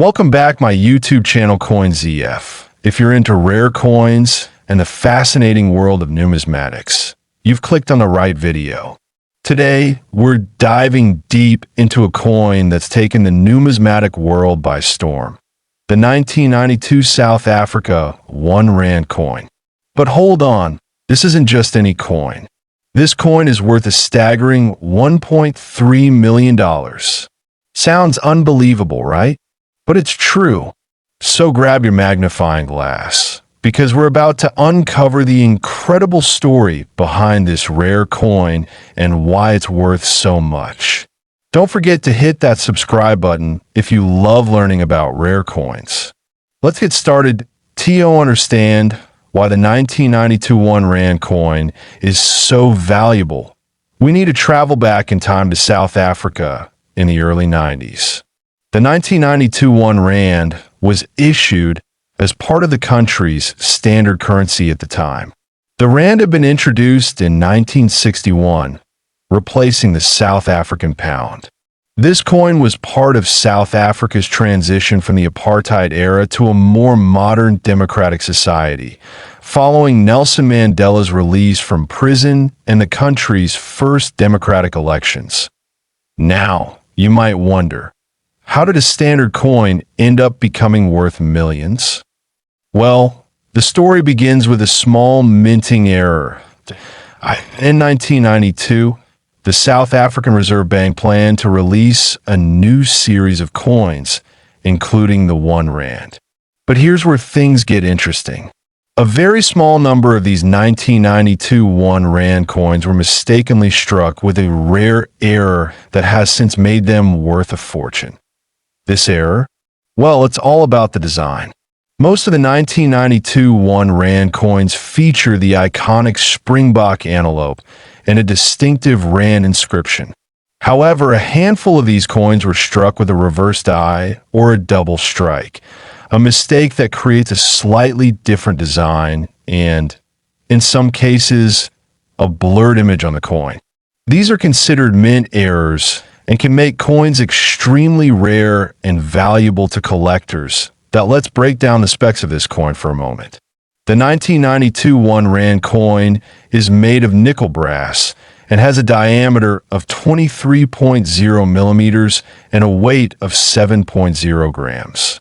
Welcome back my YouTube channel CoinZF. If you're into rare coins and the fascinating world of numismatics, you've clicked on the right video. Today, we're diving deep into a coin that's taken the numismatic world by storm. The 1992 South Africa 1 Rand coin. But hold on, this isn't just any coin. This coin is worth a staggering $1.3 million. Sounds unbelievable, right? But it's true. So grab your magnifying glass, because we're about to uncover the incredible story behind this rare coin and why it's worth so much. Don't forget to hit that subscribe button if you love learning about rare coins. Let's get started. To understand why the 1992 1 Rand coin is so valuable, we need to travel back in time to South Africa in the early 90s. The 1992 1 Rand was issued as part of the country's standard currency at the time. The Rand had been introduced in 1961, replacing the South African pound. This coin was part of South Africa's transition from the apartheid era to a more modern democratic society, following Nelson Mandela's release from prison and the country's first democratic elections. Now, you might wonder, how did a standard coin end up becoming worth millions? Well, the story begins with a small minting error. In 1992, the South African Reserve Bank planned to release a new series of coins, including the 1 Rand. But here's where things get interesting. A very small number of these 1992 1 Rand coins were mistakenly struck with a rare error that has since made them worth a fortune. This error? Well, it's all about the design. Most of the 1992 1 Rand coins feature the iconic springbok antelope and a distinctive Rand inscription. However, a handful of these coins were struck with a reversed I or a double strike, a mistake that creates a slightly different design and, in some cases, a blurred image on the coin. These are considered mint errors and can make coins extremely rare and valuable to collectors. Let's break down the specs of this coin for a moment. The 1992 1 Rand coin is made of nickel brass and has a diameter of 23.0 millimeters and a weight of 7.0 grams.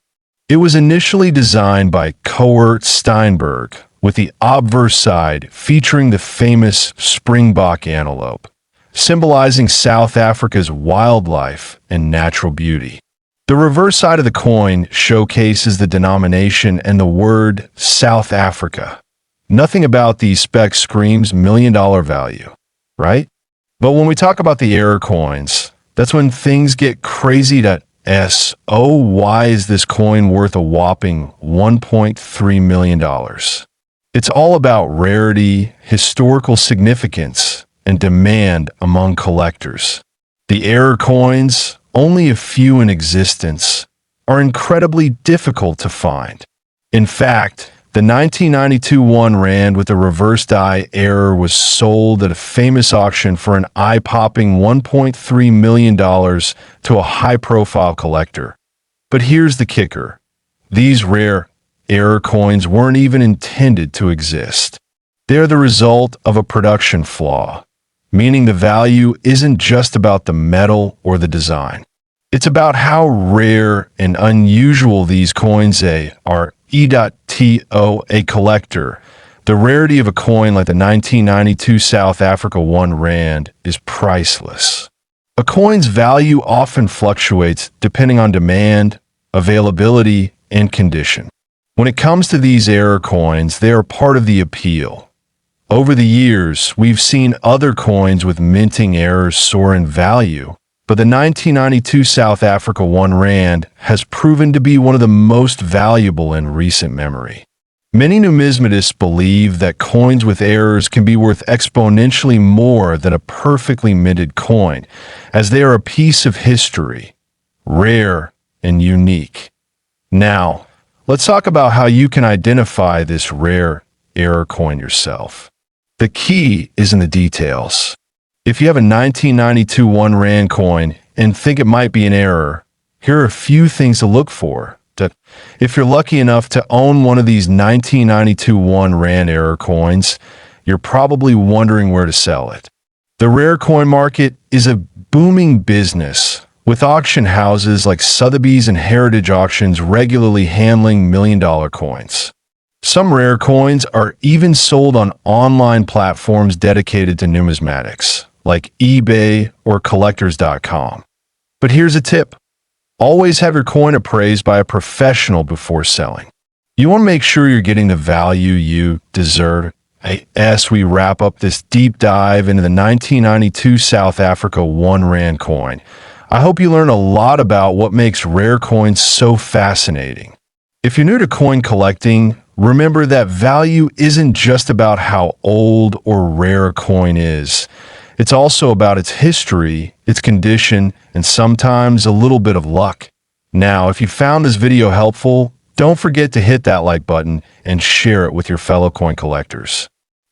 It was initially designed by Coert Steinberg, with the obverse side featuring the famous springbok antelope, symbolizing South Africa's wildlife and natural beauty. The reverse side of the coin showcases the denomination and the word South Africa. Nothing about these specs screams million-dollar value, right? But when we talk about the error coins, that's when things get crazy. Why is this coin worth a whopping $1.3 million? It's all about rarity, historical significance, and demand among collectors. The error coins, only a few in existence, are incredibly difficult to find. In fact, the 1992 1 Rand with a reversed I error was sold at a famous auction for an eye-popping $1.3 million to a high-profile collector. But here's the kicker. These rare error coins weren't even intended to exist. They're the result of a production flaw, meaning the value isn't just about the metal or the design. It's about how rare and unusual these coins are. A collector. The rarity of a coin like the 1992 South Africa 1 Rand is priceless. A coin's value often fluctuates depending on demand, availability, and condition. When it comes to these error coins, they are part of the appeal. Over the years, we've seen other coins with minting errors soar in value, but the 1992 South Africa 1 Rand has proven to be one of the most valuable in recent memory. Many numismatists believe that coins with errors can be worth exponentially more than a perfectly minted coin, as they are a piece of history, rare and unique. Now, let's talk about how you can identify this rare error coin yourself. The key is in the details. If you have a 1992 1 Rand coin and think it might be an error, Here are a few things to look for. If you're lucky enough to own one of these 1992 1 Rand error coins, you're probably wondering where to sell it. The rare coin market is a booming business, with auction houses like Sotheby's and Heritage Auctions regularly handling million-dollar coins. Some rare coins are even sold on online platforms dedicated to numismatics, like eBay or collectors.com. But here's a tip. Always have your coin appraised by a professional before selling. You want to make sure you're getting the value you deserve. As we wrap up this deep dive into the 1992 South Africa 1 Rand coin, I hope you learn a lot about what makes rare coins so fascinating. If you're new to coin collecting, remember that value isn't just about how old or rare a coin is. It's also about its history, its condition, and sometimes a little bit of luck. Now, if you found this video helpful, don't forget to hit that like button and share it with your fellow coin collectors.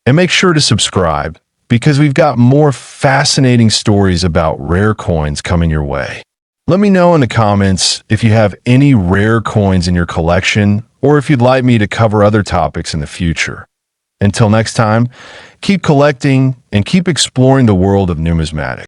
And make sure to subscribe, because we've got more fascinating stories about rare coins coming your way. Let me know in the comments if you have any rare coins in your collection, or if you'd like me to cover other topics in the future. Until next time, keep collecting and keep exploring the world of numismatics.